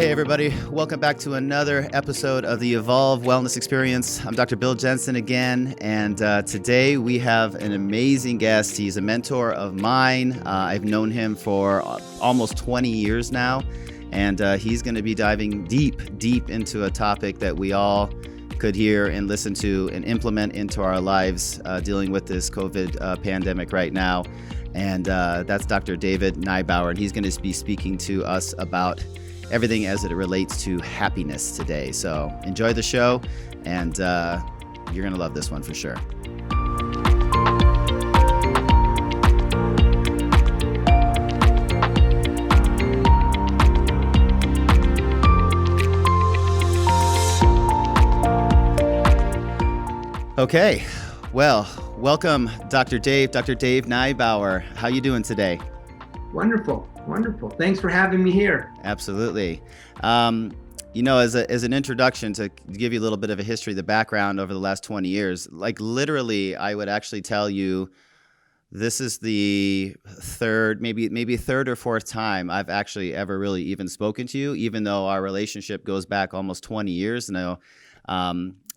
Hey everybody, welcome back to another episode of the Evolve Wellness Experience. I'm Dr. Bill Jensen again, and today we have an amazing guest. He's a mentor of mine. I've known him for almost 20 years now, and he's going to be diving deep into a topic that we all could hear and listen to and implement into our lives dealing with this COVID pandemic right now. And that's Dr. David Neubauer, and he's going to be speaking to us about everything as it relates to happiness today. So enjoy the show, and you're going to love this one for sure. Okay, well, welcome, Dr. Dave Neubauer. How you doing today? Wonderful. Thanks for having me here. Absolutely. As an introduction to give you a little bit of a history, the background over the last 20 years, like literally, I would actually tell you this is the third, maybe third or fourth time I've actually ever really even spoken to you, even though our relationship goes back almost 20 years now.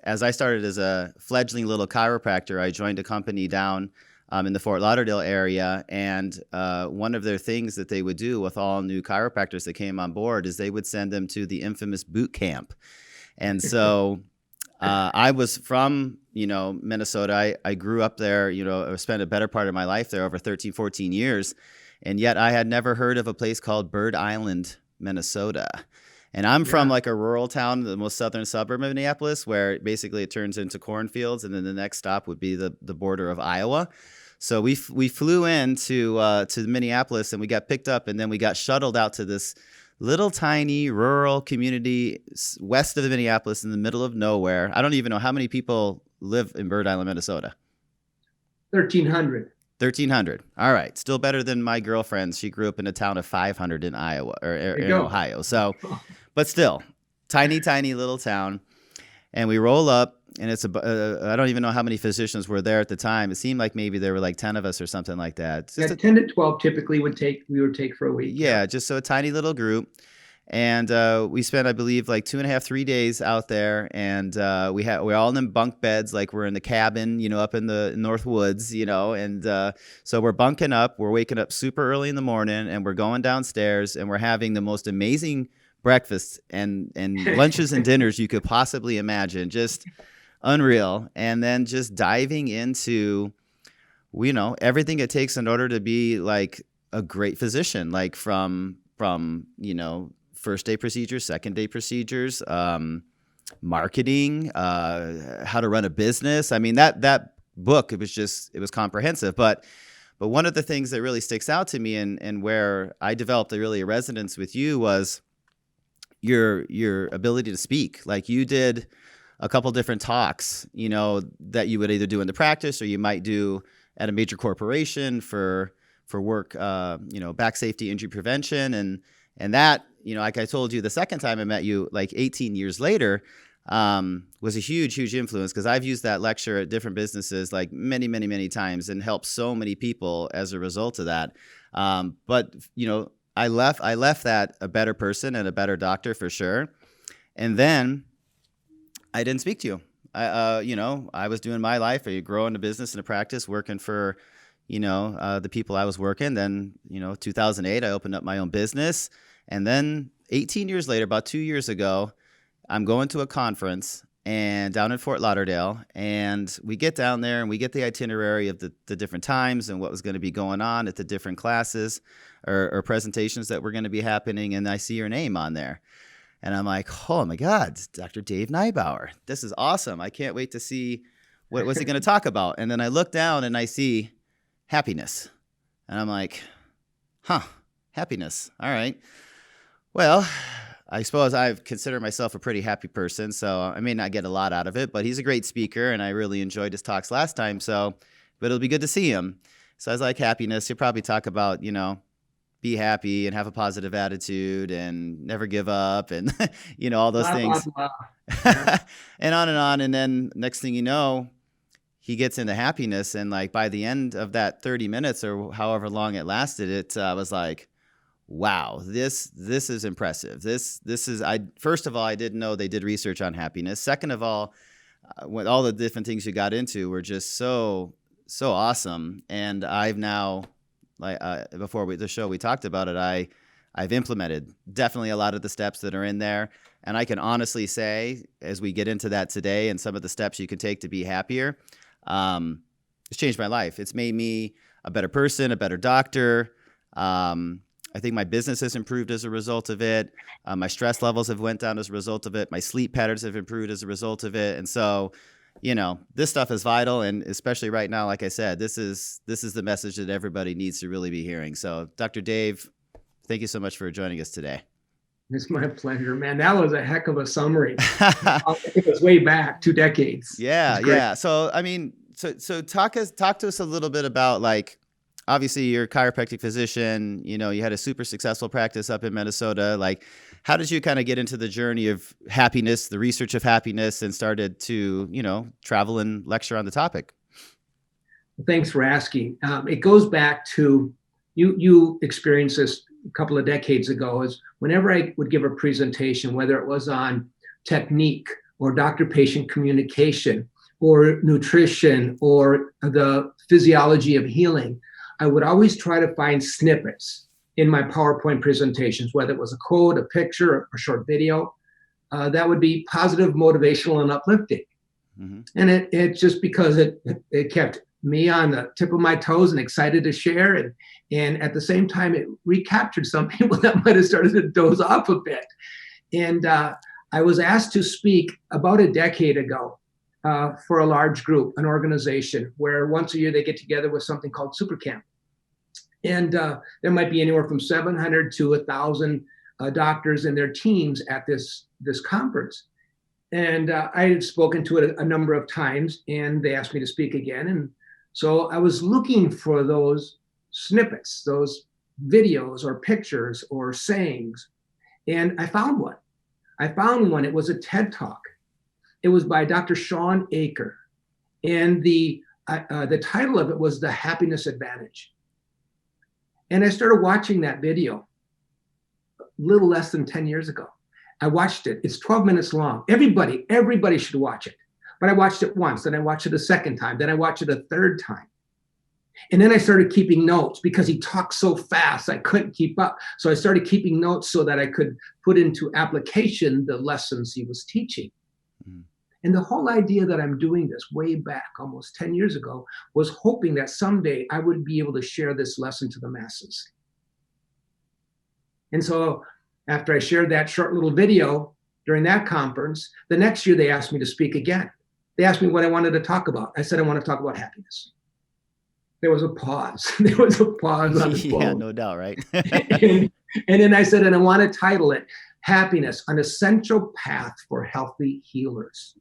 As I started as a fledgling little chiropractor, I joined a company down in the Fort Lauderdale area, and one of their things that they would do with all new chiropractors that came on board is they would send them to the infamous boot camp. And so I was from, Minnesota. I grew up there, I spent a better part of my life there, over 13, 14 years, and yet I had never heard of a place called Bird Island, Minnesota. And I'm from like a rural town, the most southern suburb of Minneapolis, where basically it turns into cornfields, and then the next stop would be the border of Iowa. So we flew into to Minneapolis, and we got picked up, and then we got shuttled out to this little tiny rural community west of Minneapolis in the middle of nowhere. I don't even know how many people live in Bird Island, Minnesota. 1,300. 1,300. All right. Still better than my girlfriend. She grew up in a town of 500 in Iowa or in Ohio. So, but still, tiny little town. And we roll up, and it's I don't even know how many physicians were there at the time. It seemed like maybe there were like 10 of us or something like that. 10 to 12 typically we would take for a week. Yeah, just so a tiny little group. And we spent, I believe, like 2.5, 3 days out there, and we're all in bunk beds, like we're in the cabin, up in the North Woods, and so we're bunking up. We're waking up super early in the morning, and we're going downstairs, and we're having the most amazing breakfasts and lunches and dinners you could possibly imagine, just unreal. And then just diving into, everything it takes in order to be like a great physician, like from first day procedures, second day procedures, marketing, how to run a business. I mean, that book, it was comprehensive, but one of the things that really sticks out to me and where I developed a resonance with you was your ability to speak. Like you did a couple different talks, that you would either do in the practice or you might do at a major corporation for work, back safety, injury prevention. And that, like I told you the second time I met you, like 18 years later, was a huge influence, because I've used that lecture at different businesses like many times and helped so many people as a result of that. But I left that a better person and a better doctor for sure. And then I didn't speak to you. I was doing my life, growing a business and a practice, working for the people I was working. Then, 2008, I opened up my own business. And then 18 years later, about 2 years ago, I'm going to a conference and down in Fort Lauderdale. And we get down there and we get the itinerary of the different times and what was going to be going on at the different classes or presentations that were going to be happening. And I see your name on there. And I'm like, oh my God, Dr. Dave Neubauer. This is awesome. I can't wait to see what's he going to talk about. And then I look down and I see happiness. And I'm like, happiness. All right. Well, I suppose I consider myself a pretty happy person, so I may not get a lot out of it, but he's a great speaker, and I really enjoyed his talks last time, but it'll be good to see him. So I was like, happiness. He'll probably talk about, be happy and have a positive attitude and never give up and, all those things. And on. And then next thing you know, he gets into happiness. And like by the end of that 30 minutes or however long it lasted, I was like, wow, this is impressive. This is I first of all, I didn't know they did research on happiness. Second of all, with all the different things you got into were just so awesome. And I've now, like before the show we talked about it, I've implemented definitely a lot of the steps that are in there. And I can honestly say, as we get into that today and some of the steps you can take to be happier, it's changed my life. It's made me a better person, a better doctor. I think my business has improved as a result of it. My stress levels have went down as a result of it. My sleep patterns have improved as a result of it. And so, this stuff is vital. And especially right now, like I said, this is the message that everybody needs to really be hearing. So Dr. Dave, thank you so much for joining us today. It's my pleasure, man. That was a heck of a summary. It was way back 2 decades. Yeah. So, I mean, so talk to us a little bit about, like, obviously you're a chiropractic physician, you had a super successful practice up in Minnesota. Like, how did you kind of get into the journey of happiness, the research of happiness, and started to, travel and lecture on the topic? Thanks for asking. It goes back to, you experienced this a couple of decades ago, is whenever I would give a presentation, whether it was on technique or doctor-patient communication or nutrition or the physiology of healing, I would always try to find snippets in my PowerPoint presentations, whether it was a quote, a picture, or a short video, that would be positive, motivational, and uplifting. Mm-hmm. And it just because it kept me on the tip of my toes and excited to share. And at the same time, it recaptured some people that might have started to doze off a bit. And I was asked to speak about a decade ago for a large group, an organization, where once a year they get together with something called Super Camp. And there might be anywhere from 700 to 1,000 doctors and their teams at this conference. And I had spoken to it a number of times, and they asked me to speak again. And so I was looking for those snippets, those videos or pictures or sayings, and I found one. It was a TED Talk. It was by Dr. Shawn Achor, and the title of it was The Happiness Advantage. And I started watching that video a little less than 10 years ago. I watched it. It's 12 minutes long. Everybody should watch it. But I watched it once, then I watched it a second time, then I watched it a third time. And then I started keeping notes because he talked so fast, I couldn't keep up. So I started keeping notes so that I could put into application the lessons he was teaching. Mm. And the whole idea that I'm doing this way back almost 10 years ago was hoping that someday I would be able to share this lesson to the masses. And so after I shared that short little video during that conference, the next year they asked me to speak again. They asked me what I wanted to talk about. I said, I want to talk about happiness. There was a pause. On the phone. Yeah, no doubt, right? and then I said, and I want to title it, Happiness, an Essential Path for Healthy Healers.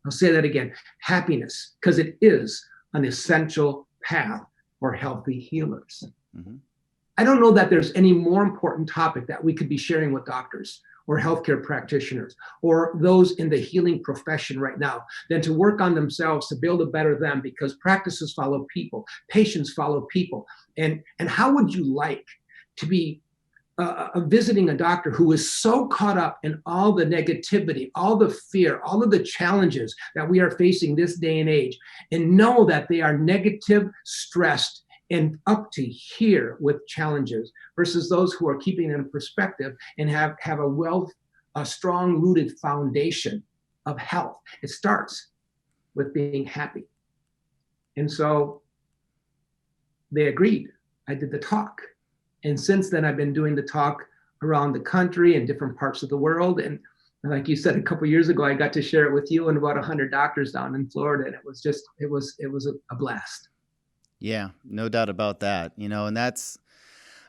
I'll say that again, happiness, because it is an essential path for healthy healers. Mm-hmm. I don't know that there's any more important topic that we could be sharing with doctors or healthcare practitioners or those in the healing profession right now than to work on themselves to build a better them, because practices follow people, patients follow people. And how would you like to be visiting a doctor who is so caught up in all the negativity, all the fear, all of the challenges that we are facing this day and age, and know that they are negative, stressed, and up to here with challenges, versus those who are keeping them in perspective and have a strong rooted foundation of health. It starts with being happy. And so they agreed. I did the talk. And since then, I've been doing the talk around the country and different parts of the world. And like you said, a couple of years ago, I got to share it with you and about 100 doctors down in Florida. And it was a blast. Yeah, no doubt about that. And that's,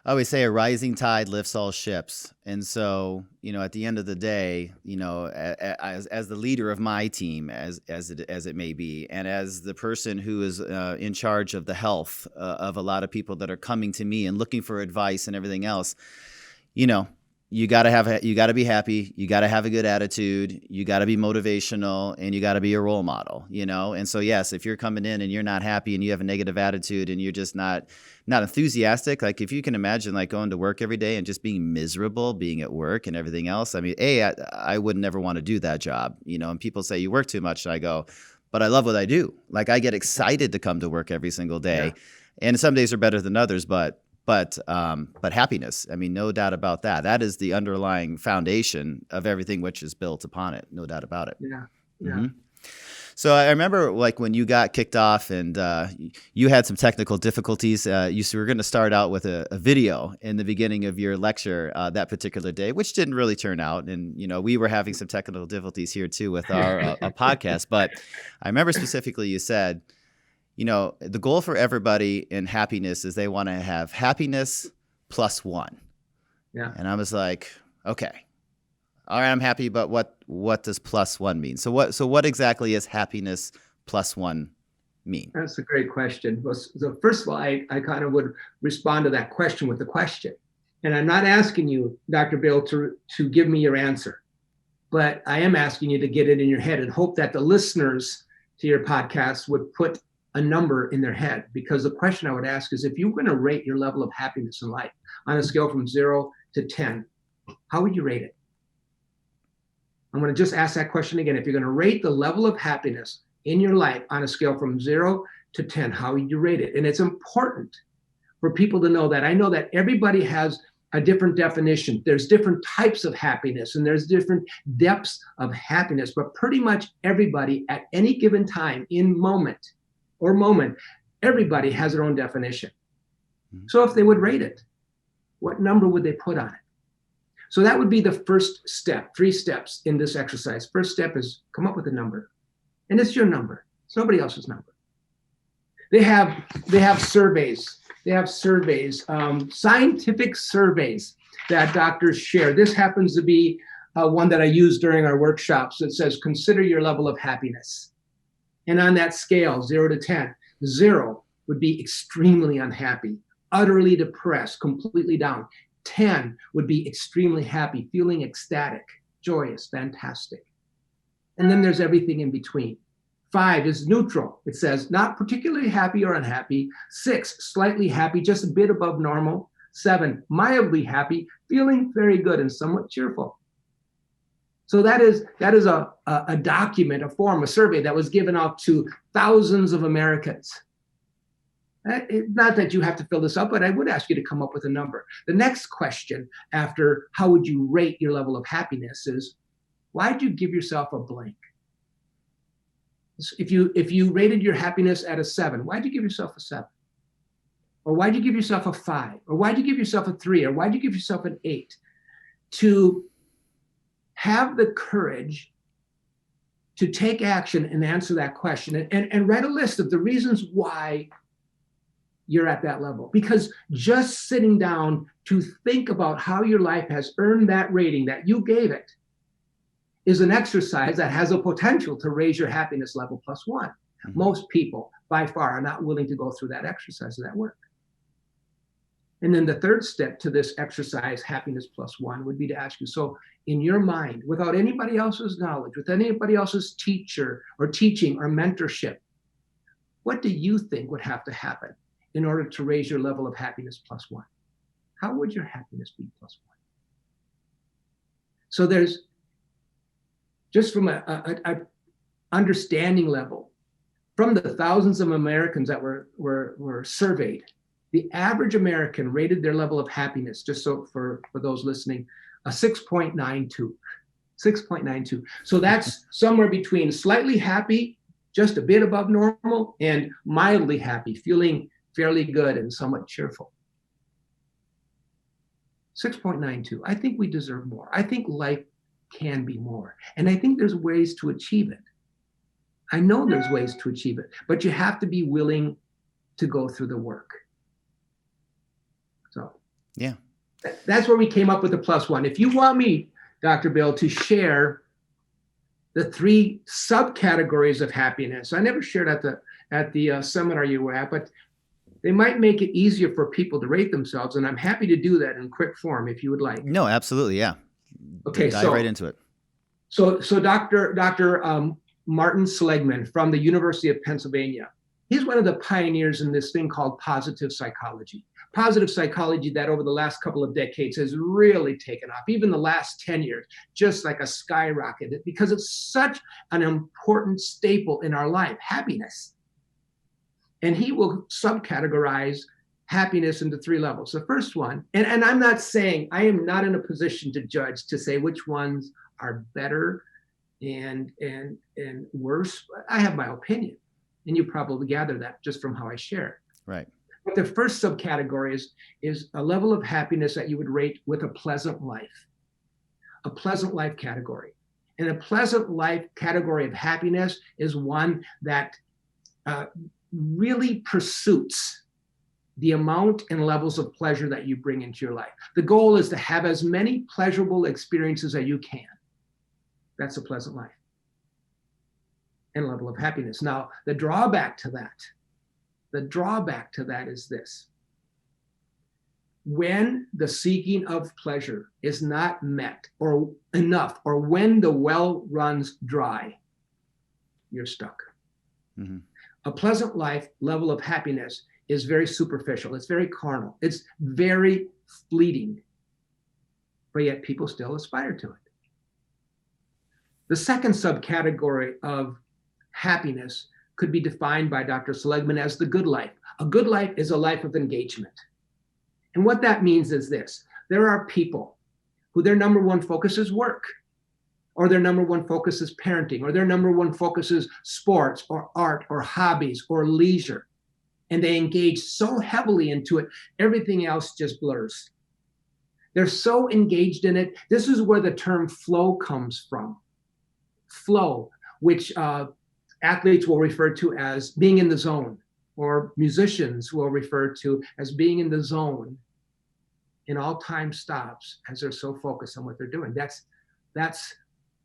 I always say, a rising tide lifts all ships. And so, at the end of the day, as the leader of my team, as it may be, and as the person who is in charge of the health of a lot of people that are coming to me and looking for advice and everything else, you got to be happy. You got to have a good attitude. You got to be motivational, and you got to be a role model, And so, yes, if you're coming in and you're not happy and you have a negative attitude and you're just not enthusiastic, like if you can imagine like going to work every day and just being miserable, being at work and everything else. I mean, I would never want to do that job, and people say you work too much. And I go, but I love what I do. Like I get excited to come to work every single day, and some days are better than others, but happiness. I mean, no doubt about that. That is the underlying foundation of everything which is built upon it. No doubt about it. Yeah. Mm-hmm. So I remember like when you got kicked off and you had some technical difficulties. You were going to start out with a video in the beginning of your lecture that particular day, which didn't really turn out. And, we were having some technical difficulties here too with our podcast. But I remember specifically you said, the goal for everybody in happiness is they want to have happiness plus one. Yeah. And I was like, okay, all right, I'm happy, but what does plus one mean? So what exactly is happiness plus one mean? That's a great question. Well, so first of all, I kind of would respond to that question with a question. And I'm not asking you, Dr. Bill, to give me your answer, but I am asking you to get it in your head and hope that the listeners to your podcast would put a number in their head, because the question I would ask is, if you were going to rate your level of happiness in life on a scale from 0 to 10, how would you rate it? I'm going to just ask that question again. If you're going to rate the level of happiness in your life on a scale from 0 to 10, how would you rate it? And it's important for people to know that. I know that everybody has a different definition. There's different types of happiness and there's different depths of happiness, but pretty much everybody at any given time in moment, everybody has their own definition. So if they would rate it, what number would they put on it? So that would be the first step, 3 steps in this exercise. First step is come up with a number. And it's your number. It's nobody else's number. They have surveys. They have surveys, scientific surveys that doctors share. This happens to be one that I use during our workshops that says, consider your level of happiness. And on that scale, 0 to 10, 0 would be extremely unhappy, utterly depressed, completely down. 10 would be extremely happy, feeling ecstatic, joyous, fantastic. And then there's everything in between. 5 is neutral. It says not particularly happy or unhappy. 6, slightly happy, just a bit above normal. 7, mildly happy, feeling very good and somewhat cheerful. So that is a document, a form, a survey that was given out to thousands of Americans. Not that you have to fill this up, but I would ask you to come up with a number. The next question after how would you rate your level of happiness is, why'd you give yourself a blank? If you rated your happiness at a 7, why'd you give yourself a 7? Or why'd you give yourself a 5? Or why'd you give yourself a 3? Or why'd you give yourself an 8? To have the courage to take action and answer that question and write a list of the reasons why you're at that level. Because just sitting down to think about how your life has earned that rating that you gave it is an exercise that has a potential to raise your happiness level +1. Mm-hmm. Most people, by far, are not willing to go through that exercise of that work. And then the third step to this exercise, happiness +1, would be to ask you, so in your mind, without anybody else's knowledge, with anybody else's teacher or teaching or mentorship, what do you think would have to happen in order to raise your level of happiness +1? How would your happiness be +1? So there's, just from a understanding level, from the thousands of Americans that were surveyed, the average American rated their level of happiness, just so for those listening, a 6.92. 6.92. So that's somewhere between slightly happy, just a bit above normal, and mildly happy, feeling fairly good and somewhat cheerful. 6.92. I think we deserve more. I think life can be more. And I think there's ways to achieve it. I know there's ways to achieve it, but you have to be willing to go through the work. So yeah, that's where we came up with the +1. If you want me, Dr. Bill, to share the 3 subcategories of happiness, I never shared at the seminar you were at, but They might make it easier for people to rate themselves, and I'm happy to do that in quick form if you would like. No, absolutely. Yeah. Okay, Dive right into it. So Dr. Martin Seligman from the University of Pennsylvania, he's one of the pioneers in this thing called positive psychology. Positive psychology that over the last couple of decades has really taken off, even the last 10 years, just like a skyrocket, because it's such an important staple in our life, happiness. And he will subcategorize happiness into three levels. The first one, and I'm not saying, I am not in a position to judge, to say which ones are better and worse. I have my opinion, and you probably gather that just from how I share. Right. But the first subcategory is a level of happiness that you would rate with a pleasant life category. And a pleasant life category of happiness is one that really pursues the amount and levels of pleasure that you bring into your life. The goal is to have as many pleasurable experiences as you can. That's a pleasant life and level of happiness. Now, the drawback to that is this. When the seeking of pleasure is not met or enough, or when the well runs dry, you're stuck. Mm-hmm. A pleasant life level of happiness is very superficial. It's very carnal. It's very fleeting, but yet people still aspire to it. The second subcategory of happiness could be defined by Dr. Seligman as the good life. A good life is a life of engagement. And what that means is this. There are people who their number one focus is work, or their number one focus is parenting, or their number one focus is sports or art or hobbies or leisure. And they engage so heavily into it, everything else just blurs. They're so engaged in it. This is where the term flow comes from. Flow, which athletes will refer to as being in the zone, or musicians will refer to as being in the zone, and all time stops as they're so focused on what they're doing. That's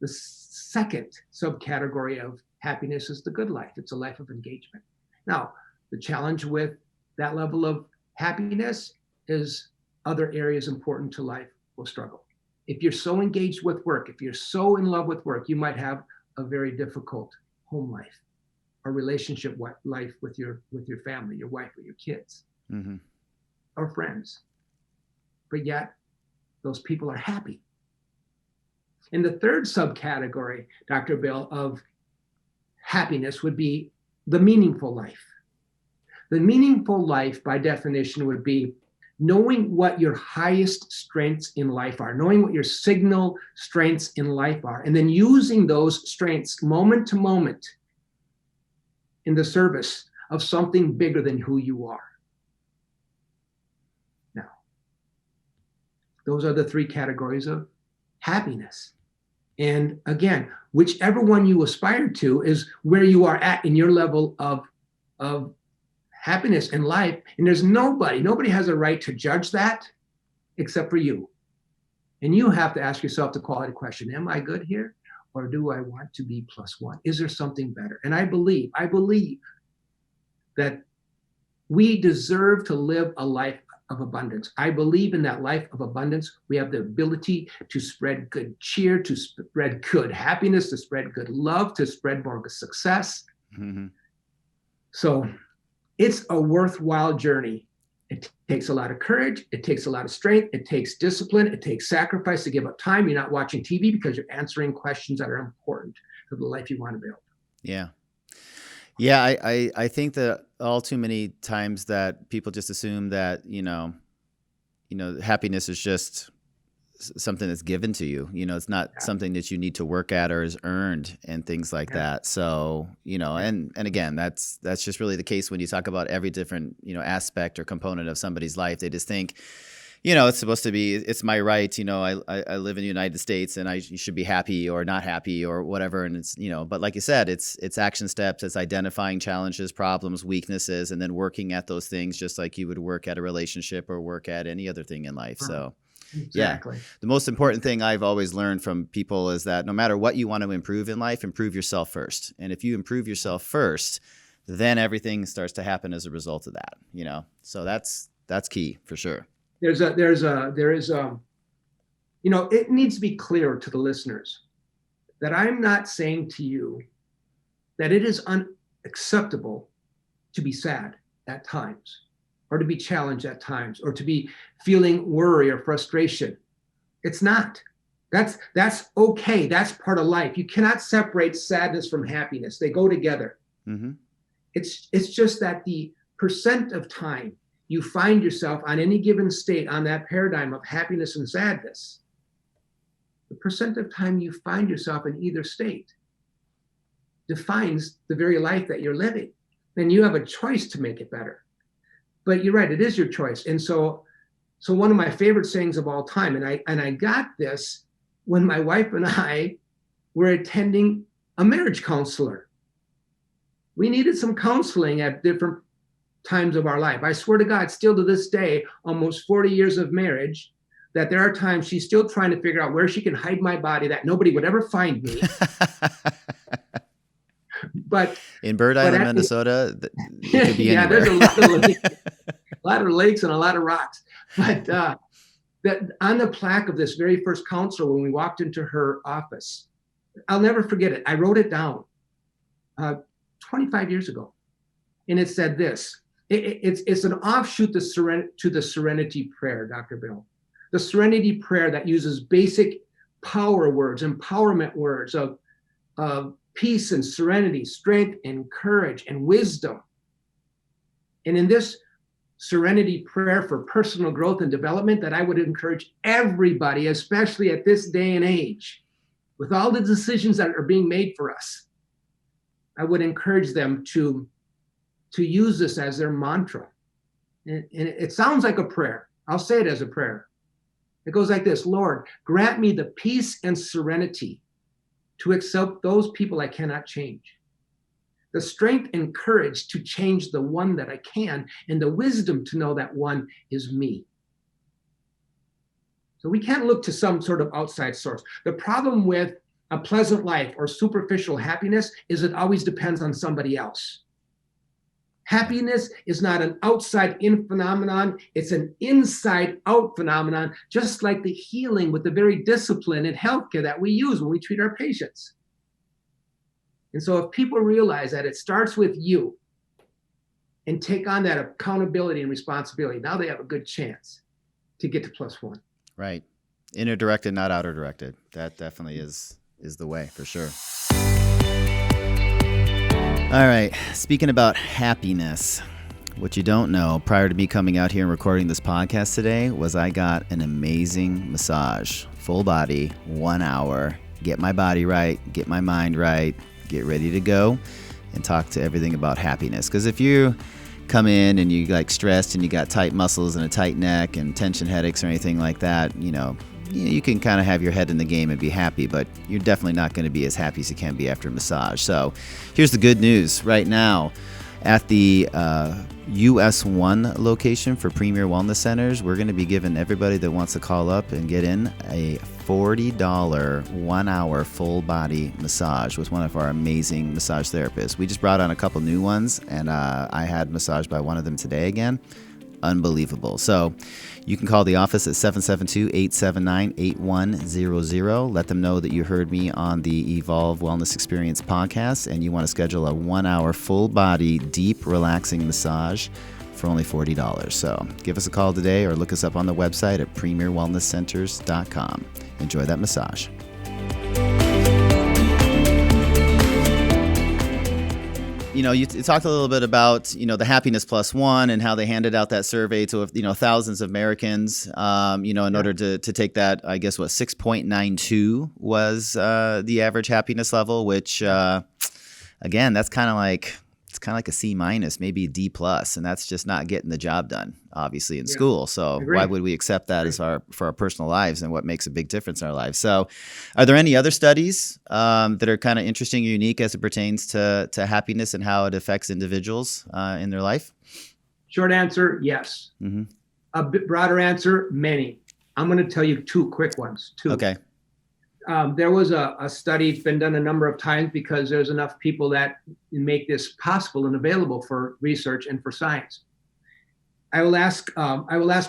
the second subcategory of happiness, is the good life. It's a life of engagement. Now, the challenge with that level of happiness is other areas important to life will struggle. If you're so engaged with work, if you're so in love with work, you might have a very difficult home life, or relationship life with your family, your wife, or your kids, mm-hmm. or friends. But yet, those people are happy. And the third subcategory, Dr. Bill, of happiness would be the meaningful life. The meaningful life, by definition, would be knowing what your highest strengths in life are, knowing what your signal strengths in life are, and then using those strengths moment to moment in the service of something bigger than who you are. Now, those are the three categories of happiness. And again, whichever one you aspire to is where you are at in your level of happiness in life. And there's nobody has a right to judge that except for you. And you have to ask yourself the quality question: am I good here? Or do I want to be +1? Is there something better? And I believe that we deserve to live a life of abundance. I believe in that life of abundance. We have the ability to spread good cheer, to spread good happiness, to spread good love, to spread more success. Mm-hmm. So it's a worthwhile journey. It takes a lot of courage. It takes a lot of strength. It takes discipline. It takes sacrifice to give up time. You're not watching TV because you're answering questions that are important for the life you want to build. Yeah. Yeah, I think that all too many times that people just assume that, happiness is just something that's given to you. It's not something that you need to work at or is earned and things like that. So, and again, that's just really the case when you talk about every different, aspect or component of somebody's life. They just think, it's supposed to be, it's my right, I live in the United States and I should be happy or not happy or whatever. And it's, but like you said, it's action steps, it's identifying challenges, problems, weaknesses, and then working at those things just like you would work at a relationship or work at any other thing in life. So exactly. Yeah, the most important thing I've always learned from people is that no matter what you want to improve in life, improve yourself first. And if you improve yourself first, then everything starts to happen as a result of that, So that's key for sure. There is it needs to be clear to the listeners that I'm not saying to you that it is unacceptable to be sad at times, or to be challenged at times, or to be feeling worry or frustration. It's not. That's okay. That's part of life. You cannot separate sadness from happiness. They go together. Mm-hmm. It's just that the percent of time you find yourself on any given state on that paradigm of happiness and sadness, the percent of time you find yourself in either state defines the very life that you're living. Then you have a choice to make it better. But you're right, it is your choice. And so one of my favorite sayings of all time, and I got this when my wife and I were attending a marriage counselor. We needed some counseling at different times of our life. I swear to God, still to this day, almost 40 years of marriage, that there are times she's still trying to figure out where she can hide my body that nobody would ever find me. But in Bird Island, Minnesota, it could be yeah, anywhere. There's a lot of lakes and a lot of rocks. But that on the plaque of this very first counselor, when we walked into her office, I'll never forget it. I wrote it down 25 years ago, and it said this. It's an offshoot to the Serenity Prayer, Dr. Bill. The Serenity Prayer that uses basic power words, empowerment words of peace and serenity, strength and courage and wisdom. And in this Serenity Prayer for personal growth and development, that I would encourage everybody, especially at this day and age, with all the decisions that are being made for us, I would encourage them to use this as their mantra. And it sounds like a prayer. I'll say it as a prayer. It goes like this: Lord, grant me the peace and serenity to accept those people I cannot change, the strength and courage to change the one that I can, and the wisdom to know that one is me. So we can't look to some sort of outside source. The problem with a pleasant life or superficial happiness is it always depends on somebody else. Happiness is not an outside-in phenomenon. It's an inside-out phenomenon, just like the healing with the very discipline in healthcare that we use when we treat our patients. And so if people realize that it starts with you and take on that accountability and responsibility, now they have a good chance to get to +1. Right. Inner directed, not outer directed. That definitely is the way, for sure. All right. Speaking about happiness, what you don't know, prior to me coming out here and recording this podcast today, was I got an amazing massage. Full body, 1 hour. Get my body right, get my mind right, get ready to go and talk to everything about happiness. Because if you come in and you like stressed and you got tight muscles and a tight neck and tension headaches or anything like that, you can kind of have your head in the game and be happy, but you're definitely not going to be as happy as you can be after a massage. So here's the good news right now. At the US 1 location for Premier Wellness Centers, we're going to be giving everybody that wants to call up and get in a $40 1 hour full body massage with one of our amazing massage therapists. We just brought on a couple new ones, and I had massaged by one of them today again. Unbelievable. So you can call the office at 772-879-8100. Let them know that you heard me on the Evolve Wellness Experience podcast and you want to schedule a 1 hour full body deep relaxing massage for only $40. So give us a call today or look us up on the website at premierwellnesscenters.com. Enjoy that massage. You talked a little bit about, the Happiness +1 and how they handed out that survey to, thousands of Americans, in order to take that, I guess, 6.92 was the average happiness level, which, again, that's kind of like a C-, maybe a D+, and that's just not getting the job done, obviously, in school. So why would we accept that for our personal lives and what makes a big difference in our lives? So are there any other studies that are kind of interesting or unique as it pertains to happiness and how it affects individuals in their life? Short answer, yes. Mm-hmm. A bit broader answer, many. I'm going to tell you two quick ones. Two. Okay. There was a study, it's been done a number of times because there's enough people that make this possible and available for research and for science. I will ask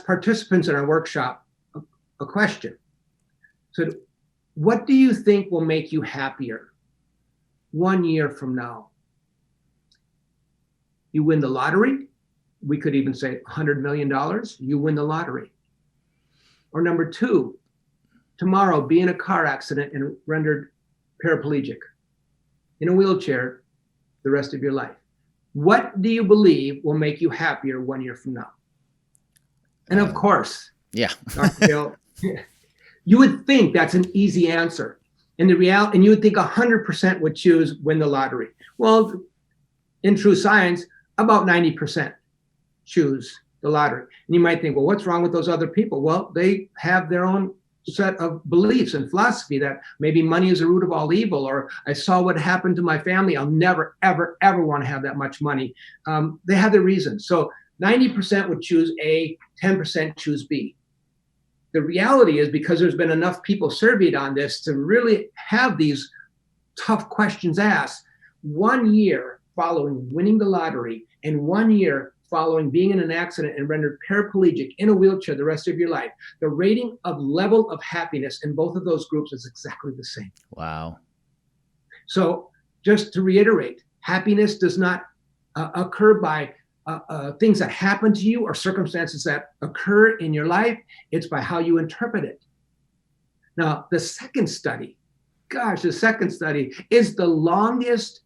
participants in our workshop a question. So, what do you think will make you happier 1 year from now? You win the lottery. We could even say $100 million. You win the lottery. Or number two, tomorrow be in a car accident and rendered paraplegic in a wheelchair the rest of your life. What do you believe will make you happier 1 year from now? And of course, yeah, Dr. Bill, you would think that's an easy answer. And you would think 100% would choose win the lottery. Well, in true science, about 90% choose the lottery. And you might think, well, what's wrong with those other people? Well, they have their own set of beliefs and philosophy that maybe money is the root of all evil, or I saw what happened to my family. I'll never, ever, ever want to have that much money. They have their reasons. So 90% would choose A, 10% choose B. The reality is, because there's been enough people surveyed on this to really have these tough questions asked, 1 year following winning the lottery and 1 year following being in an accident and rendered paraplegic in a wheelchair the rest of your life, the rating of level of happiness in both of those groups is exactly the same. Wow. So just to reiterate, happiness does not occur by things that happen to you or circumstances that occur in your life. It's by how you interpret it. Now, the second study is the longest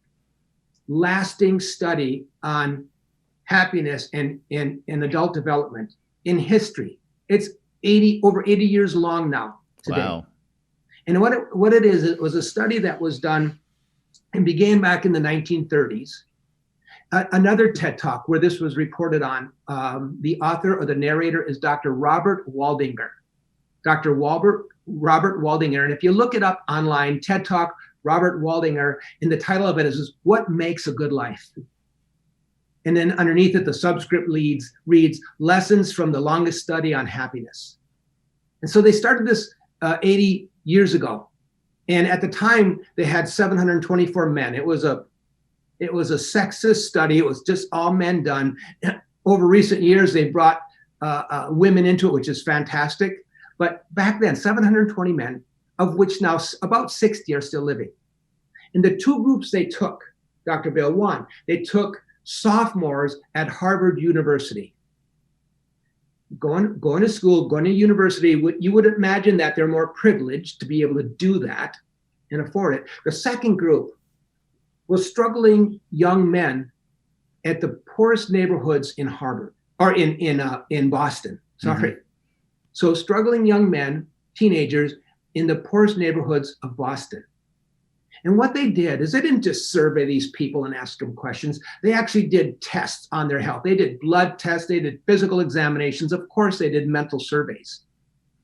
lasting study on happiness and adult development in history. It's over 80 years long now today. Wow. And what it is, it was a study that was done and began back in the 1930s. Another TED Talk where this was reported on, the author or the narrator is Dr. Robert Waldinger. Dr. Robert Waldinger. And if you look it up online, TED Talk, Robert Waldinger, and the title of it is What Makes a Good Life? And then underneath it, the subscript reads Lessons from the Longest Study on Happiness. And so they started this 80 years ago. And at the time, they had 724 men. It was a sexist study. It was just all men done. Over recent years, they brought women into it, which is fantastic. But back then, 720 men, of which now about 60 are still living. And the two groups they took, Dr. Bill, one, they took sophomores at Harvard University. Going to school, going to university, you would imagine that they're more privileged to be able to do that and afford it. The second group was struggling young men at the poorest neighborhoods in Harvard, or in Boston. Sorry. Mm-hmm. So struggling young men, teenagers, in the poorest neighborhoods of Boston. And what they did is they didn't just survey these people and ask them questions. They actually did tests on their health. They did blood tests. They did physical examinations. Of course, they did mental surveys.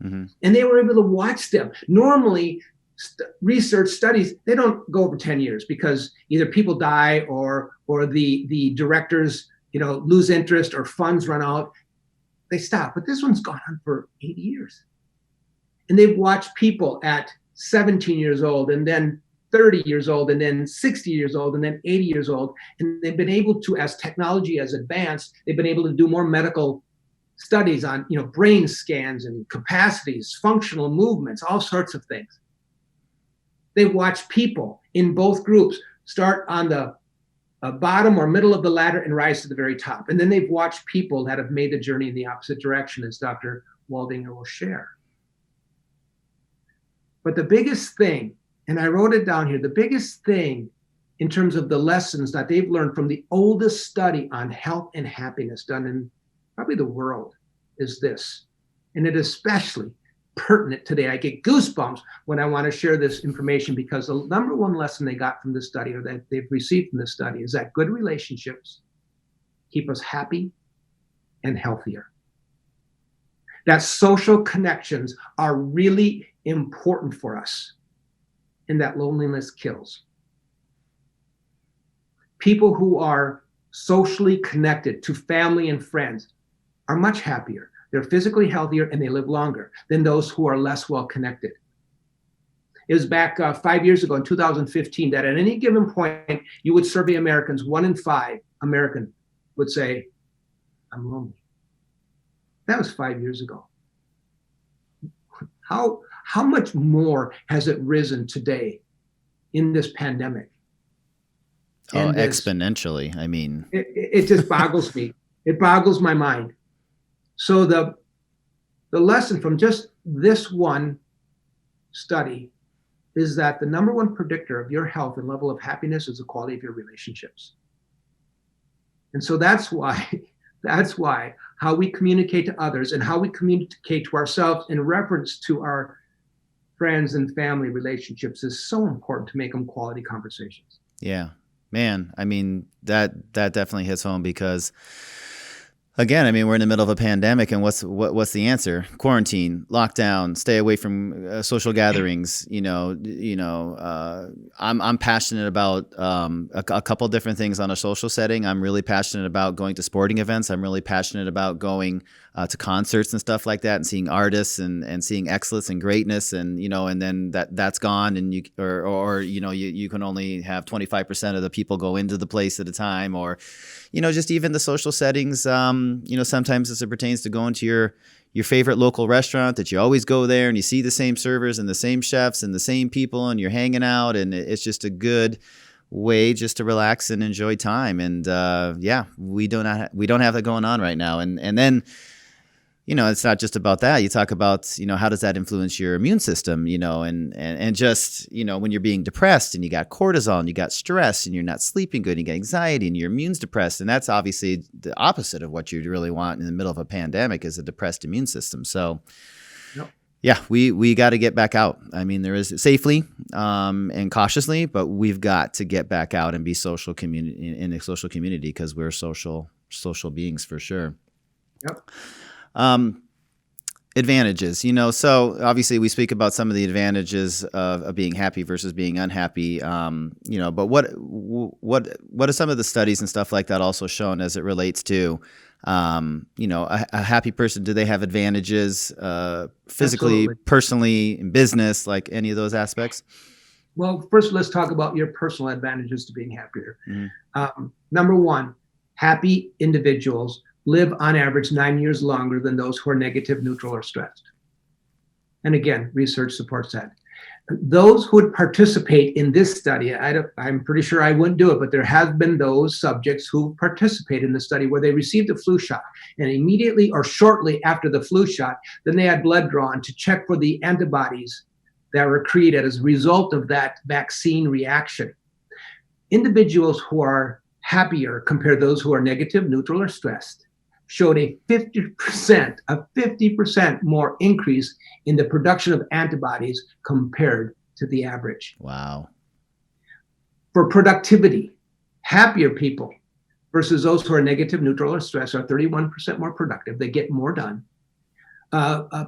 Mm-hmm. And they were able to watch them. Normally, research studies, they don't go over 10 years because either people die or the directors, lose interest or funds run out. They stop. But this one's gone on for 80 years. And they've watched people at 17 years old and then 30 years old and then 60 years old and then 80 years old. And they've been able to, as technology has advanced, they've been able to do more medical studies on, brain scans and capacities, functional movements, all sorts of things. They watch people in both groups start on the bottom or middle of the ladder and rise to the very top. And then they've watched people that have made the journey in the opposite direction, as Dr. Waldinger will share. But the biggest thing, and I wrote it down here, the biggest thing in terms of the lessons that they've learned from the oldest study on health and happiness done in probably the world is this. And it is especially pertinent today. I get goosebumps when I want to share this information because the number one lesson they got from this study, or that they've received from this study, is that good relationships keep us happy and healthier. That social connections are really important for us, and that loneliness kills. People who are socially connected to family and friends are much happier. They're physically healthier and they live longer than those who are less well connected. It was back 5 years ago in 2015 that at any given point, you would survey Americans, 1 in 5 American would say, I'm lonely. That was 5 years ago. How much more has it risen today in this pandemic? Oh, exponentially. I mean, it just boggles me. It boggles my mind. So the lesson from just this one study is that the number one predictor of your health and level of happiness is the quality of your relationships. And so that's why how we communicate to others and how we communicate to ourselves in reference to our friends and family relationships is so important to make them quality conversations. Yeah, man. I mean, that definitely hits home because, again, I mean, we're in the middle of a pandemic, and what's the answer? Quarantine, lockdown, stay away from social gatherings. I'm passionate about a couple different things on a social setting. I'm really passionate about going to sporting events. I'm really passionate about going to concerts and stuff like that, and seeing artists and seeing excellence and greatness, and and then that's gone, and you can only have 25% of the people go into the place at a time, or just even the social settings. Sometimes as it pertains to going to your favorite local restaurant that you always go there and you see the same servers and the same chefs and the same people and you're hanging out, and it's just a good way just to relax and enjoy time. And we don't have that going on right now. And then it's not just about that. You talk about, how does that influence your immune system, and just, when you're being depressed and you got cortisol and you got stress and you're not sleeping good and you got anxiety and your immune's depressed. And that's obviously the opposite of what you really want in the middle of a pandemic, is a depressed immune system. So yeah, we got to get back out. I mean, there is safely and cautiously, but we've got to get back out and be in a social community, because we're social beings for sure. Yep. Advantages, so obviously we speak about some of the advantages of being happy versus being unhappy, but what are some of the studies and stuff like that also shown as it relates to, a happy person? Do they have advantages, physically, Absolutely. personally, in business, like any of those aspects? Well, first, let's talk about your personal advantages to being happier. Mm-hmm. Number one, happy individuals live on average 9 years longer than those who are negative, neutral, or stressed. And again, research supports that. Those who would participate in this study, I'm pretty sure I wouldn't do it, but there have been those subjects who participate in the study where they received a flu shot, and immediately or shortly after the flu shot, then they had blood drawn to check for the antibodies that were created as a result of that vaccine reaction. Individuals who are happier compared to those who are negative, neutral, or stressed showed a 50% more increase in the production of antibodies compared to the average. Wow. For productivity, happier people versus those who are negative, neutral, or stressed are 31% more productive. They get more done.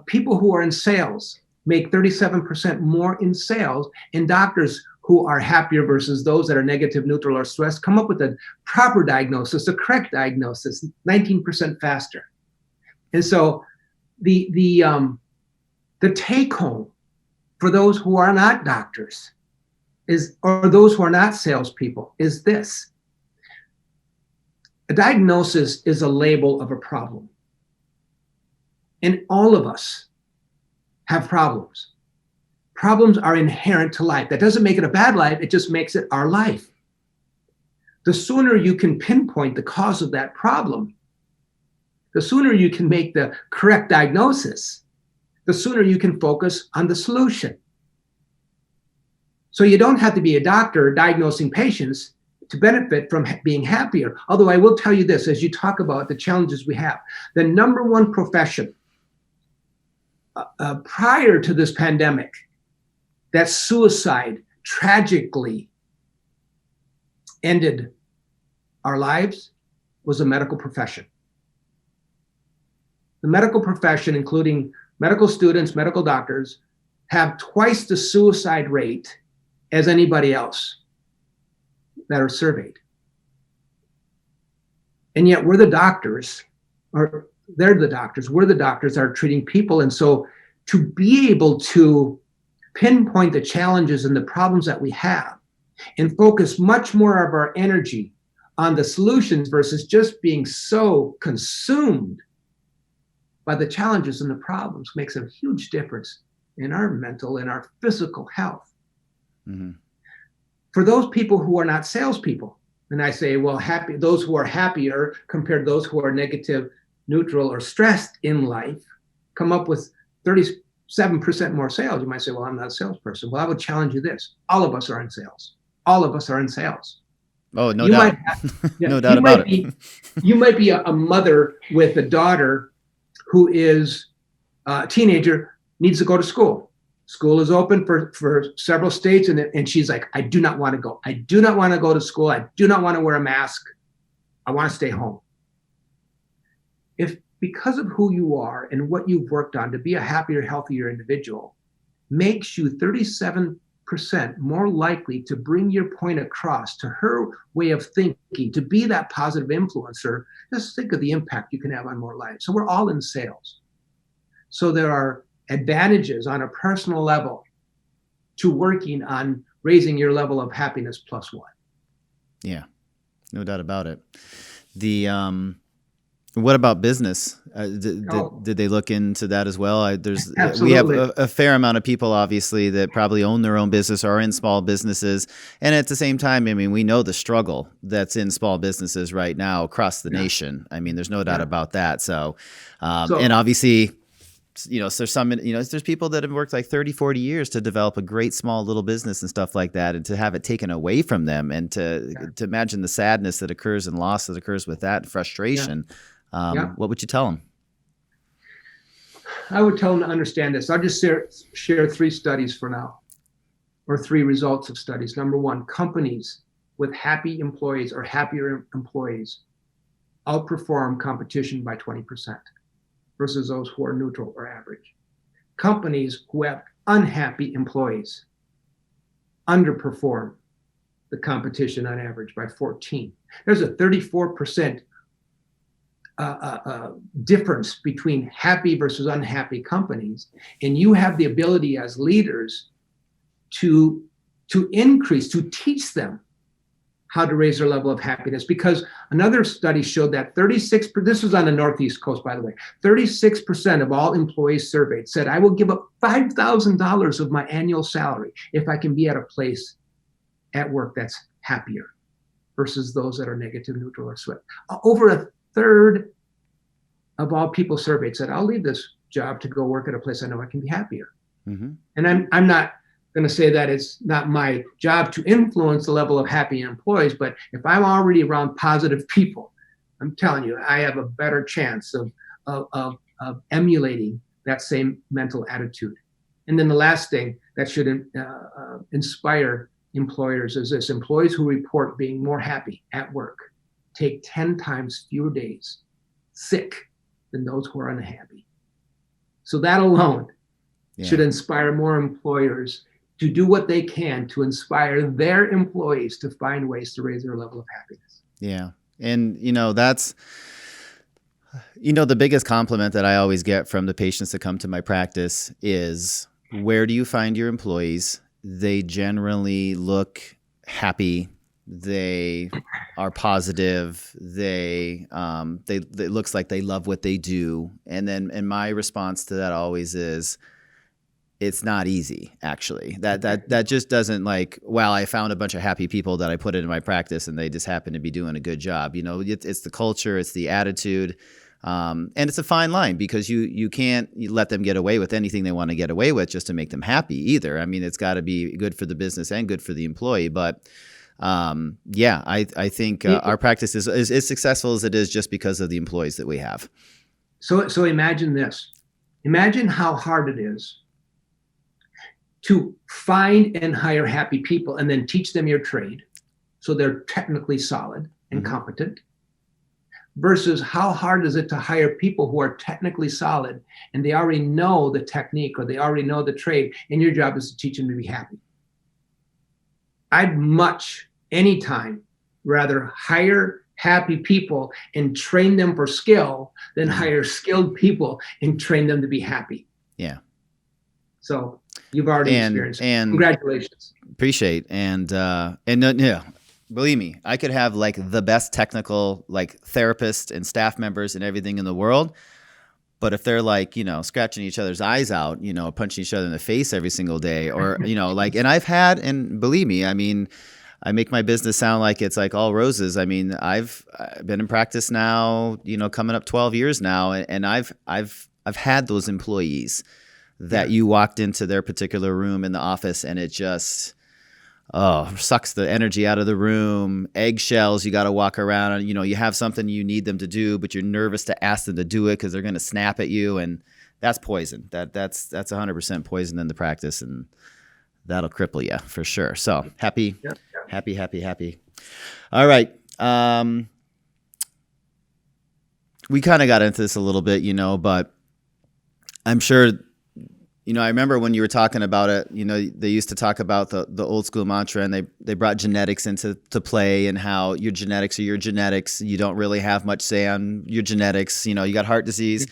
People who are in sales make 37% more in sales, and doctors who are happier versus those that are negative, neutral, or stressed come up with a proper diagnosis, the correct diagnosis, 19% faster. And so the take home for those who are not doctors or those who are not salespeople is this: a diagnosis is a label of a problem. And all of us have problems. Problems are inherent to life. That doesn't make it a bad life, it just makes it our life. The sooner you can pinpoint the cause of that problem, the sooner you can make the correct diagnosis, the sooner you can focus on the solution. So you don't have to be a doctor diagnosing patients to benefit from being happier. Although I will tell you this, as you talk about the challenges we have, the number one profession prior to this pandemic that suicide tragically ended our lives was the medical profession. The medical profession, including medical students, medical doctors, have twice the suicide rate as anybody else that are surveyed. And yet we're the doctors, or they're the doctors, we're the doctors that are treating people. And so to be able to pinpoint the challenges and the problems that we have and focus much more of our energy on the solutions versus just being so consumed by the challenges and the problems makes a huge difference in our mental and our physical health. Mm-hmm. For those people who are not salespeople, and I say, well, those who are happier compared to those who are negative, neutral, or stressed in life come up with 37% more sales. You might say, well, I'm not a salesperson. Well, I would challenge you this. All of us are in sales. All of us are in sales. Oh, no doubt. No doubt about it. You might be a mother with a daughter who is a teenager, needs to go to school. School is open for several states, and she's like, I do not want to go. I do not want to go to school. I do not want to wear a mask. I want to stay home. If because of who you are and what you've worked on to be a happier, healthier individual makes you 37% more likely to bring your point across to her way of thinking, to be that positive influencer, just think of the impact you can have on more lives. So we're all in sales. So there are advantages on a personal level to working on raising your level of happiness +1. Yeah, no doubt about it. What about business? Did they look into that as well? We have a fair amount of people, obviously, that probably own their own business or are in small businesses. And at the same time, I mean, we know the struggle that's in small businesses right now across the nation. I mean, there's no doubt about that. So, and obviously, so there's people that have worked like 30, 40 years to develop a great small little business and stuff like that. And to have it taken away from them and to imagine the sadness that occurs and loss that occurs with that, frustration. What would you tell them? I would tell them to understand this. I'll just share 3 studies for now, or 3 results of studies. Number 1, companies with happy employees or happier employees outperform competition by 20% versus those who are neutral or average. Companies who have unhappy employees underperform the competition on average by 14. There's a 34% difference between happy versus unhappy companies, and you have the ability as leaders to teach them how to raise their level of happiness. Because another study showed that this was on the Northeast coast, by the way, 36% of all employees surveyed said, I will give up $5,000 of my annual salary if I can be at a place at work that's happier versus those that are negative, neutral, or swift. Over a third of all people surveyed said, I'll leave this job to go work at a place I know I can be happier. Mm-hmm. And I'm not going to say that it's not my job to influence the level of happy employees, but if I'm already around positive people, I'm telling you, I have a better chance of emulating that same mental attitude. And then the last thing that should inspire employers is this: employees who report being more happy at work take 10 times fewer days sick than those who are unhappy. So that alone should inspire more employers to do what they can to inspire their employees to find ways to raise their level of happiness. Yeah. And, that's, the biggest compliment that I always get from the patients that come to my practice is, where do you find your employees? They generally look happy. They are positive. They it looks like they love what they do. And my response to that always is, it's not easy, actually. That just doesn't wow, I found a bunch of happy people that I put into my practice and they just happen to be doing a good job. It's the culture, it's the attitude. And it's a fine line, because you can't let them get away with anything they want to get away with just to make them happy either. I mean, it's got to be good for the business and good for the employee. But I think our practice is as successful as it is just because of the employees that we have. So imagine this. Imagine how hard it is to find and hire happy people and then teach them your trade so they're technically solid and competent, versus how hard is it to hire people who are technically solid and they already know the technique or they already know the trade, and your job is to teach them to be happy. I'd much, anytime, rather hire happy people and train them for skill than hire skilled people and train them to be happy. Yeah. So You've already experienced it. And Congratulations. appreciate. And yeah, believe me, I could have like the best technical like therapists and staff members and everything in the world. But if they're like, scratching each other's eyes out, punching each other in the face every single day, or, like, and and believe me, I mean, I make my business sound like it's like all roses. I mean, I've been in practice now, coming up 12 years now. And I've had those employees that you walked into their particular room in the office and it just, sucks the energy out of the room, eggshells, you got to walk around and, you have something you need them to do, but you're nervous to ask them to do it because they're going to snap at you. And that's poison. That's 100% poison in the practice, and that'll cripple you for sure. So happy. All right. We kind of got into this a little bit, but I'm sure, I remember when you were talking about it, they used to talk about the old school mantra, and they brought genetics into play, and how your genetics are your genetics. You don't really have much say on your genetics. You got heart disease,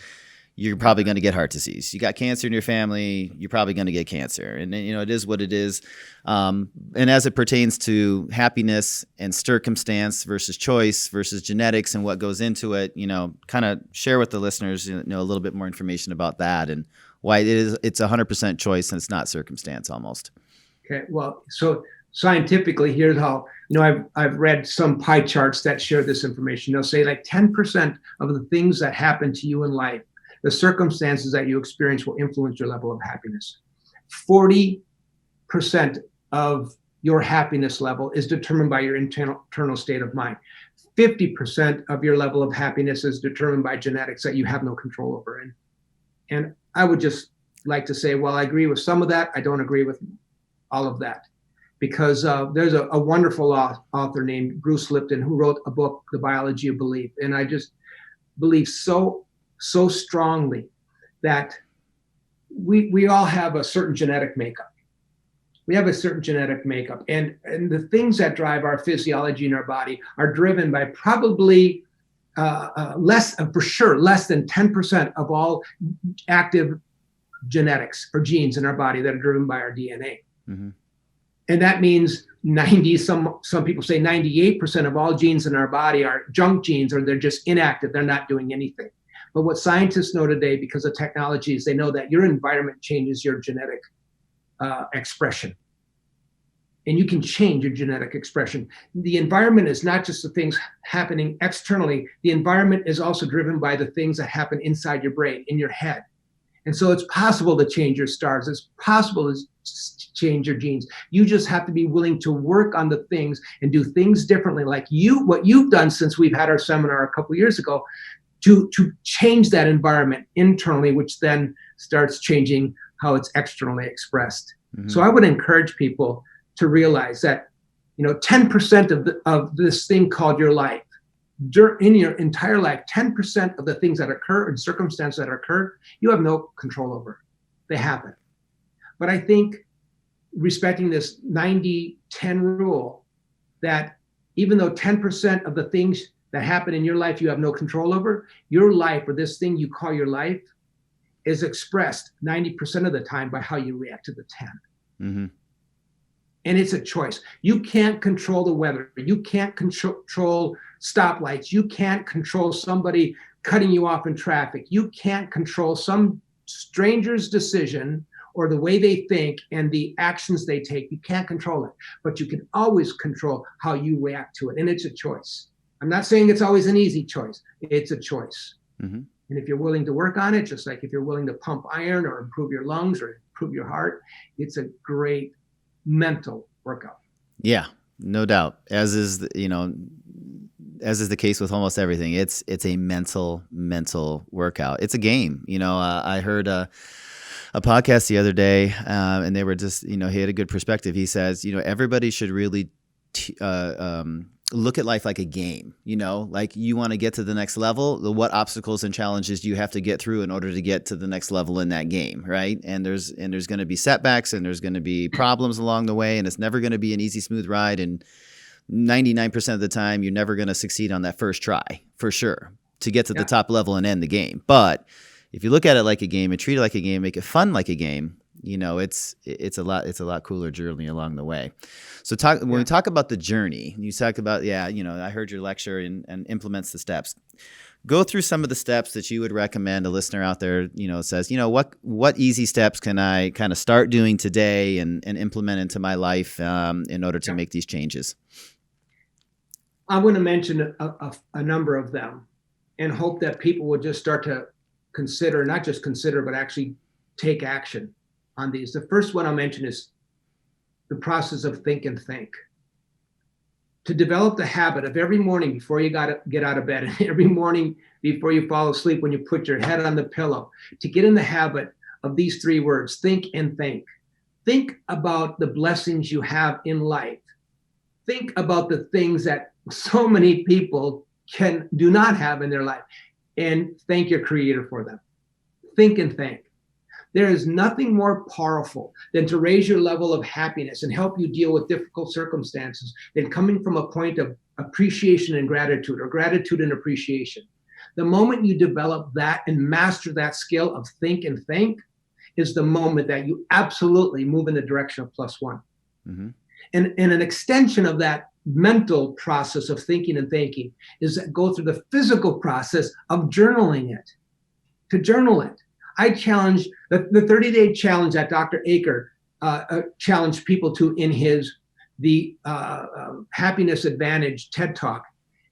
you're probably going to get heart disease. You got cancer in your family, you're probably going to get cancer. And, it is what it is. And as it pertains to happiness and circumstance versus choice versus genetics and what goes into it, kind of share with the listeners, a little bit more information about that and why it's 100% choice and it's not circumstance almost. Okay. Well, so scientifically, here's how, I've read some pie charts that share this information. They'll say like 10% of the things that happen to you in life, the circumstances that you experience, will influence your level of happiness. 40% of your happiness level is determined by your internal state of mind. 50% of your level of happiness is determined by genetics that you have no control over. And I would just like to say, well, I agree with some of that. I don't agree with all of that, because there's a wonderful author named Bruce Lipton who wrote a book, The Biology of Belief. And I just believe so strongly that we all have a certain genetic makeup. We have a certain genetic makeup. And the things that drive our physiology in our body are driven by probably less than 10% of all active genetics or genes in our body that are driven by our DNA. Mm-hmm. And that means some people say 98% of all genes in our body are junk genes, or they're just inactive. They're not doing anything. But what scientists know today, because of technology, is they know that your environment changes your genetic expression. And you can change your genetic expression. The environment is not just the things happening externally. The environment is also driven by the things that happen inside your brain, in your head. And so it's possible to change your stars. It's possible to change your genes. You just have to be willing to work on the things and do things differently, like what you've done since we've had our seminar a couple of years ago, to change that environment internally, which then starts changing how it's externally expressed. Mm-hmm. So I would encourage people to realize that, 10% of this thing called your life, in your entire life, 10% of the things that occur and circumstances that occur, you have no control over. They happen. But I think respecting this 90-10 rule, that even though 10% of the things that happen in your life you have no control over, your life, or this thing you call your life, is expressed 90% of the time by how you react to the 10. Mm-hmm. And it's a choice. You can't control the weather. You can't control stoplights. You can't control somebody cutting you off in traffic. You can't control some stranger's decision or the way they think and the actions they take. You can't control it, but you can always control how you react to it. And it's a choice. I'm not saying it's always an easy choice. It's a choice. Mm-hmm. And if you're willing to work on it, just like if you're willing to pump iron or improve your lungs or improve your heart, it's a great mental workout. Yeah, no doubt. As is the case with almost everything. It's a mental workout. It's a game. I heard a podcast the other day, and they were just, he had a good perspective. He says, everybody should really look at life like a game. Like you want to get to the next level, what obstacles and challenges do you have to get through in order to get to the next level in that game, right? And there's going to be setbacks, and there's going to be problems along the way, and it's never going to be an easy, smooth ride. And 99% of the time, you're never going to succeed on that first try, for sure, to get to the top level and end the game. But if you look at it like a game and treat it like a game, make it fun like a game, it's a lot cooler journey along the way. So when Yeah. we talk about the journey, you talk about, I heard your lecture and implements the steps. Go through some of the steps that you would recommend a listener out there, says, what easy steps can I kind of start doing today and implement into my life in order to make these changes? I'm going to mention a number of them and hope that people will just start to consider, not just consider, but actually take action on these. The first one I'll mention is the process of think and think. To develop the habit of every morning before you get out of bed, and every morning before you fall asleep, when you put your head on the pillow, to get in the habit of these 3 words, think and think. Think about the blessings you have in life. Think about the things that so many people do not have in their life, and thank your creator for them. Think and think. There is nothing more powerful than to raise your level of happiness and help you deal with difficult circumstances than coming from a point of appreciation and gratitude, or gratitude and appreciation. The moment you develop that and master that skill of think and think is the moment that you absolutely move in the direction of +1. Mm-hmm. And an extension of that mental process of thinking and thinking is go through the physical process of journaling it. To journal it. I challenge the 30-day challenge that Dr. Aker challenged people to in the Happiness Advantage TED Talk,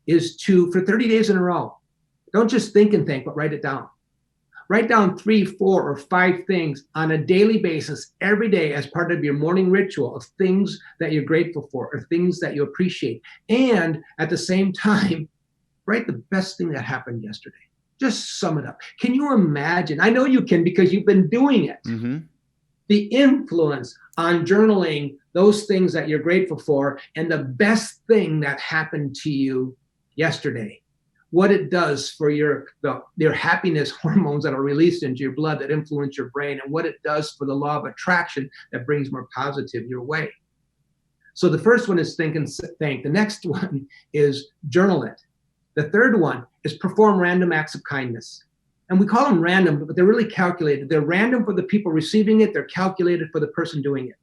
is to, for 30 days in a row, don't just think and think, but write it down. Write down 3, 4, or 5 things on a daily basis every day as part of your morning ritual of things that you're grateful for or things that you appreciate. And at the same time, write the best thing that happened yesterday. Just sum it up. Can you imagine? I know you can because you've been doing it. Mm-hmm. The influence on journaling those things that you're grateful for and the best thing that happened to you yesterday. What it does for your happiness hormones that are released into your blood that influence your brain, and what it does for the law of attraction that brings more positive your way. So the first one is think and think. The next one is journal it. The third one is perform random acts of kindness. And we call them random, but they're really calculated. They're random for the people receiving it. They're calculated for the person doing it.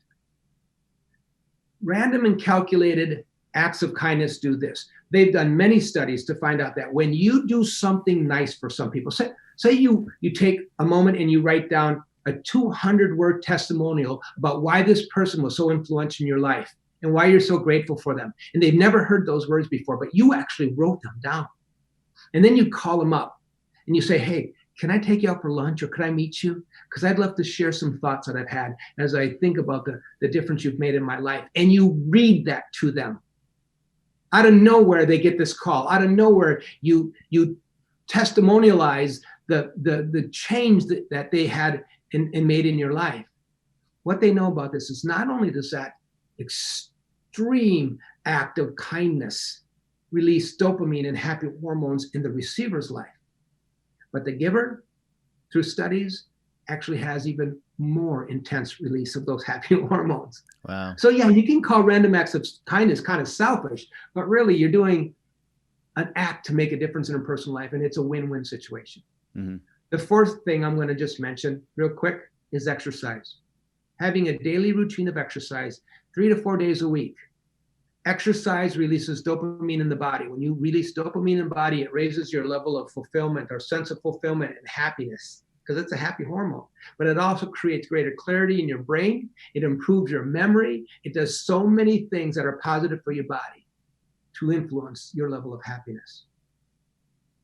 Random and calculated acts of kindness do this. They've done many studies to find out that when you do something nice for some people, say you take a moment and you write down a 200-word testimonial about why this person was so influential in your life and why you're so grateful for them. And they've never heard those words before, but you actually wrote them down. And then you call them up and you say, hey, can I take you out for lunch, or could I meet you? Because I'd love to share some thoughts that I've had as I think about the difference you've made in my life. And you read that to them. Out of nowhere, they get this call. Out of nowhere, you testimonialize the change that they had and made in your life. What they know about this is not only does that extreme act of kindness release dopamine and happy hormones in the receiver's life, but the giver, through studies, actually has even more intense release of those happy hormones. Wow. So yeah, you can call random acts of kindness kind of selfish, but really you're doing an act to make a difference in a person's life, and it's a win-win situation. Mm-hmm. The fourth thing I'm going to just mention real quick is exercise. Having a daily routine of exercise 3 to 4 days a week. Exercise releases dopamine in the body. When you release dopamine in the body, it raises your level of fulfillment or sense of fulfillment and happiness, because it's a happy hormone. But it also creates greater clarity in your brain. It improves your memory. It does so many things that are positive for your body to influence your level of happiness.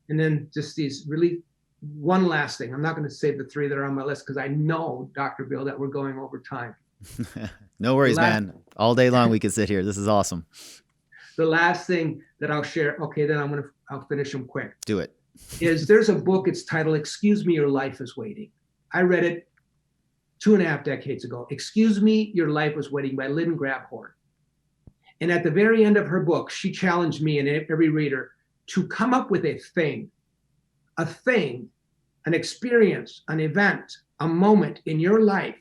And then just these really, one last thing. I'm not going to say the 3 that are on my list because I know, Dr. Bill, that we're going over time. No worries, man. All day long we could sit here. This is awesome. The last thing that I'll share, okay, then I'll finish them quick. Do it. Is there's a book, it's titled, Excuse Me, Your Life is Waiting. I read it 2.5 decades ago. Excuse Me, Your Life is Waiting by Lynn Grabhorn. And at the very end of her book, she challenged me and every reader to come up with a thing, an experience, an event, a moment in your life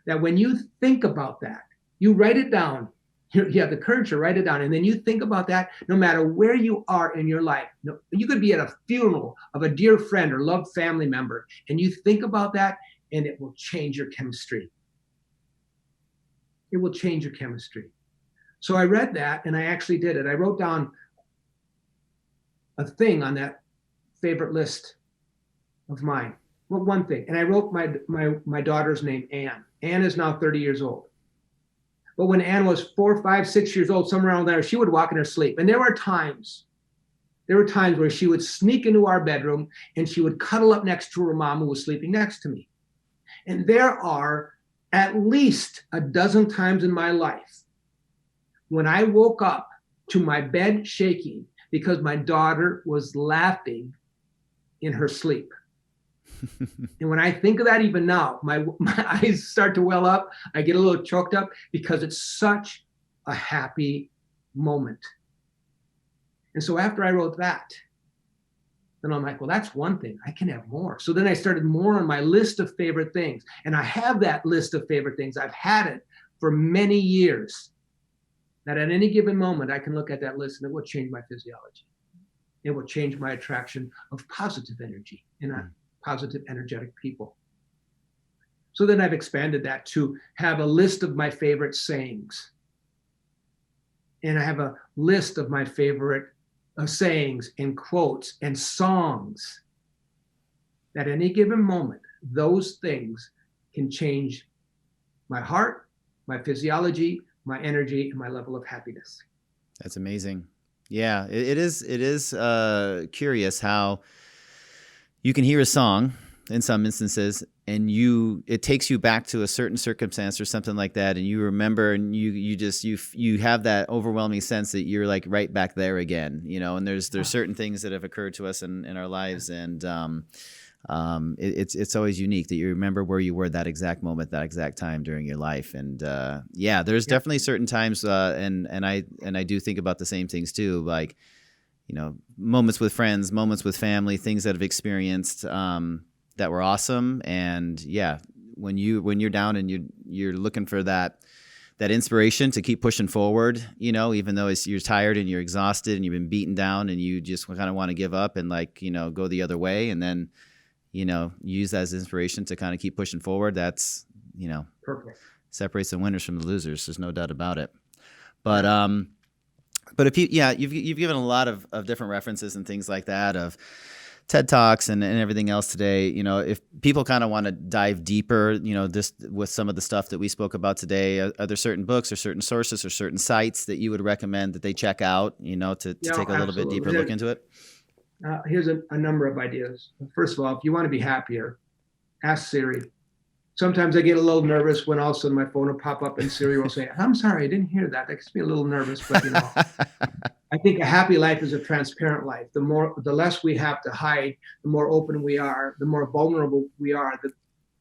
that when you think about that, you write it down. You have the courage to write it down. And then you think about that no matter where you are in your life. You could be at a funeral of a dear friend or loved family member, and you think about that, and it will change your chemistry It will change your chemistry. So I read that and I actually did it. I wrote down a thing on that favorite list of mine. Well, one thing. And I wrote my daughter's name, Anne. Anne is now 30 years old. But when Anne was 4, 5, 6 years old, somewhere around there, she would walk in her sleep. And there were times where she would sneak into our bedroom and she would cuddle up next to her mom who was sleeping next to me. And there are at least a dozen times in my life when I woke up to my bed shaking because my daughter was laughing in her sleep. And when I think of that even now, my eyes start to well up. I get a little choked up because it's such a happy moment. And so after I wrote that, then I'm like, well, that's one thing. I can have more. So then I started more on my list of favorite things. And I have that list of favorite things. I've had it for many years. That at any given moment, I can look at that list and it will change my physiology. It will change my attraction of positive energy and positive, energetic people. So then I've expanded that to have a list of my favorite sayings. And I have a list of my favorite sayings and quotes and songs. At any given moment, those things can change my heart, my physiology, my energy, and my level of happiness. That's amazing. Yeah, it is curious how you can hear a song in some instances and it takes you back to a certain circumstance or something like that, and you remember, and you have that overwhelming sense that you're like right back there again, and there's certain things that have occurred to us in our lives, and it's always unique that you remember where you were that exact moment, that exact time during your life. And there's definitely certain times, and I do think about the same things too, like moments with friends, moments with family, things that I've experienced that were awesome. And when you're down and you're looking for that inspiration to keep pushing forward, even though you're tired and you're exhausted and you've been beaten down and you just kind of want to give up and go the other way, and then use that as inspiration to kind of keep pushing forward. That's Perfect. Separates the winners from the losers. There's no doubt about it. But if you've given a lot of different references and things like that, of TED Talks and everything else today. If people kind of want to dive deeper, just with some of the stuff that we spoke about today, are there certain books or certain sources or certain sites that you would recommend that they check out, to take a little bit deeper look into it? Here's a number of ideas. First of all, if you want to be happier, ask Siri. Sometimes I get a little nervous when all of a sudden my phone will pop up and Siri will say, "I'm sorry, I didn't hear that." That gets me a little nervous, but I think a happy life is a transparent life. The less we have to hide, the more open we are, the more vulnerable we are,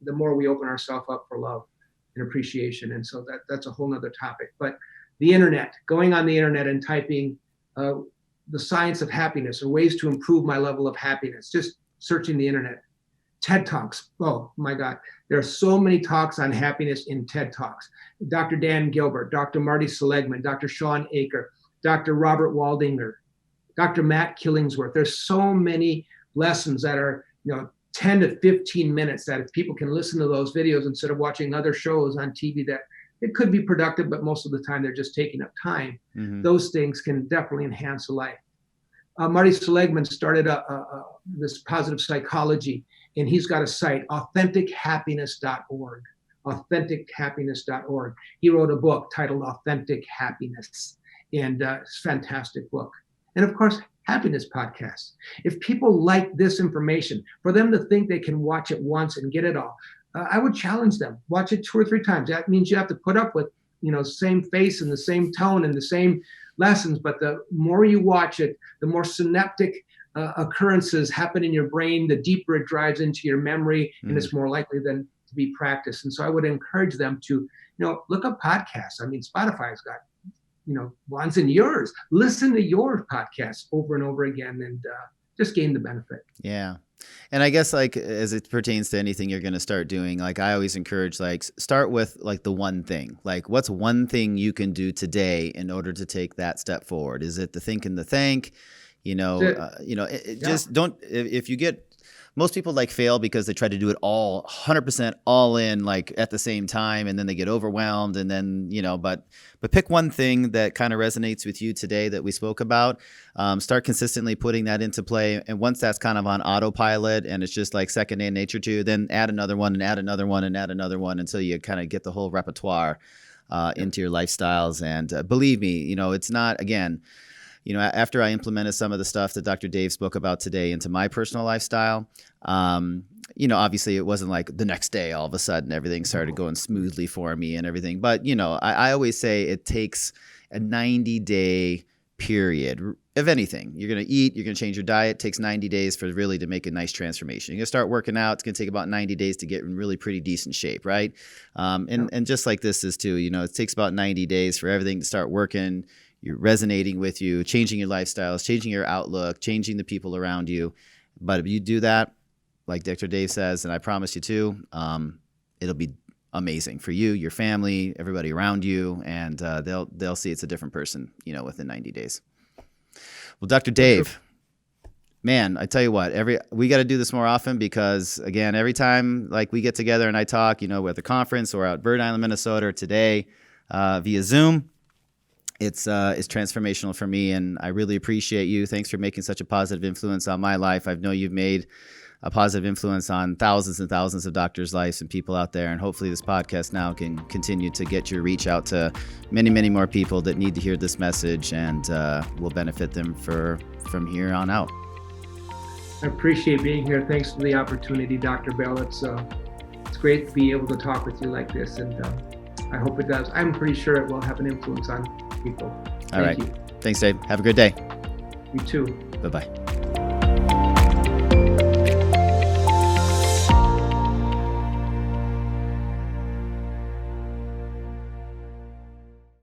the more we open ourselves up for love and appreciation. And so that's a whole nother topic. But the internet, going on the internet and typing the science of happiness or ways to improve my level of happiness, just searching the internet. TED Talks. Oh my God. There are so many talks on happiness in TED Talks. Dr. Dan Gilbert, Dr. Marty Seligman, Dr. Sean Aker, Dr. Robert Waldinger, Dr. Matt Killingsworth. There's so many lessons that are, 10 to 15 minutes, that if people can listen to those videos instead of watching other shows on TV, that it could be productive, but most of the time they're just taking up time. Mm-hmm. Those things can definitely enhance a life. Marty Seligman started this positive psychology, and he's got a site, AuthenticHappiness.org. AuthenticHappiness.org. He wrote a book titled Authentic Happiness, and it's a fantastic book. And of course, happiness podcasts. If people like this information, for them to think they can watch it once and get it all, I would challenge them. Watch it 2 or 3 times. That means you have to put up with, same face and the same tone and the same lessons. But the more you watch it, the more synaptic occurrences happen in your brain, the deeper it drives into your memory, and it's more likely than to be practiced. And so I would encourage them to, look up podcasts. I mean, Spotify's got, ones in yours. Listen to your podcasts over and over again, and just gain the benefit. Yeah. And I guess as it pertains to anything you're going to start doing, I always encourage, start with the one thing, what's one thing you can do today in order to take that step forward? Is it the think and the thank? Just don't, if you get most people like fail because they try to do it all 100% all in, like at the same time, and then they get overwhelmed, and then, but pick one thing that kind of resonates with you today that we spoke about. Start consistently putting that into play, and once that's kind of on autopilot and it's just like second nature to you, then add another one and add another one and add another one until you kind of get the whole repertoire into your lifestyles. And believe me, it's not, again, after I implemented some of the stuff that Dr. Dave spoke about today into my personal lifestyle, obviously it wasn't like the next day all of a sudden everything started going smoothly for me and everything. But, I always say it takes a 90-day period of anything. You're going to eat, you're going to change your diet. It takes 90 days for really to make a nice transformation. You're going to start working out. It's going to take about 90 days to get in really pretty decent shape, right? And just like this is too, it takes about 90 days for everything to start working. You're resonating with you, changing your lifestyles, changing your outlook, changing the people around you. But if you do that, like Dr. Dave says, and I promise you too, it'll be amazing for you, your family, everybody around you, and they'll see it's a different person, within 90 days. Well, Dr. Dave, man, I tell you what, we got to do this more often because, again, every time like we get together and I talk, we're at the conference or at Bird Island, Minnesota, or today via Zoom. It's transformational for me, and I really appreciate you. Thanks for making such a positive influence on my life. I know you've made a positive influence on thousands and thousands of doctors' lives and people out there, and hopefully this podcast now can continue to get your reach out to many, many more people that need to hear this message, and will benefit them from here on out. I appreciate being here. Thanks for the opportunity, Dr. Bell. It's great to be able to talk with you like this, and I hope it does. I'm pretty sure it will have an influence on people. All right. Thanks, Dave. Have a good day. You too. Bye-bye.